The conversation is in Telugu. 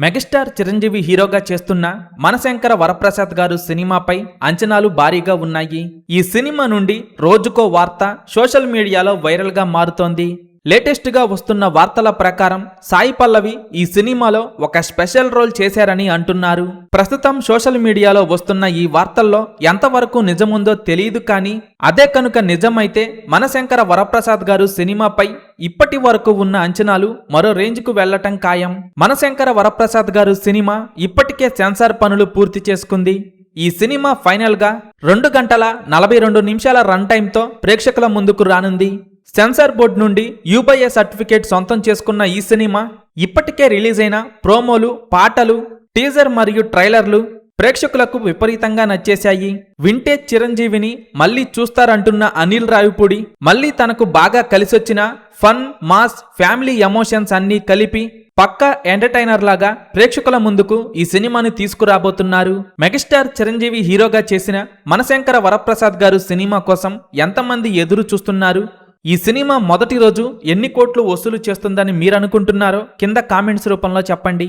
మెగాస్టార్ చిరంజీవి హీరోగా చేస్తున్న మనశంకర వరప్రసాద్ గారు సినిమాపై అంచనాలు భారీగా ఉన్నాయి. ఈ సినిమా నుండి రోజుకో వార్త సోషల్ మీడియాలో వైరల్గా మారుతోంది. లేటెస్ట్ గా వస్తున్న వార్తల ప్రకారం సాయి పల్లవి ఈ సినిమాలో ఒక స్పెషల్ రోల్ చేశారని అంటున్నారు. ప్రస్తుతం సోషల్ మీడియాలో వస్తున్న ఈ వార్తల్లో ఎంతవరకు నిజముందో తెలియదు, కానీ అదే కనుక నిజమైతే మనశంకర వరప్రసాద్ గారు సినిమాపై ఇప్పటి వరకు ఉన్న అంచనాలు మరో రేంజ్ కు వెళ్లటం ఖాయం. మనశంకర వరప్రసాద్ గారు సినిమా ఇప్పటికే సెన్సార్ పనులు పూర్తి చేసుకుంది. ఈ సినిమా ఫైనల్ గా 2 గంటల 42 నిమిషాల రన్ టైంతో ప్రేక్షకుల ముందుకు రానుంది. సెన్సార్ బోర్డు నుండి యూబీఏ సర్టిఫికేట్ సొంతం చేసుకున్న ఈ సినిమా ఇప్పటికే రిలీజ్ అయిన ప్రోమోలు, పాటలు, టీజర్ మరియు ట్రైలర్లు ప్రేక్షకులకు విపరీతంగా నచ్చేశాయి. వింటేజ్ చిరంజీవిని మళ్లీ చూస్తారంటున్న అనిల్ రావిపూడి మళ్లీ తనకు బాగా కలిసొచ్చిన ఫన్, మాస్, ఫ్యామిలీ ఎమోషన్స్ అన్నీ కలిపి పక్కా ఎంటర్టైనర్ లాగా ప్రేక్షకుల ముందుకు ఈ సినిమాని తీసుకురాబోతున్నారు. మెగాస్టార్ చిరంజీవి హీరోగా చేసిన మనశంకర వరప్రసాద్ గారు సినిమా కోసం ఎంతమంది ఎదురు చూస్తున్నారు? ఈ సినిమా మొదటి రోజు ఎన్ని కోట్లు వసూలు చేస్తుందని మీరనుకుంటున్నారో కింద కామెంట్స్ రూపంలో చెప్పండి.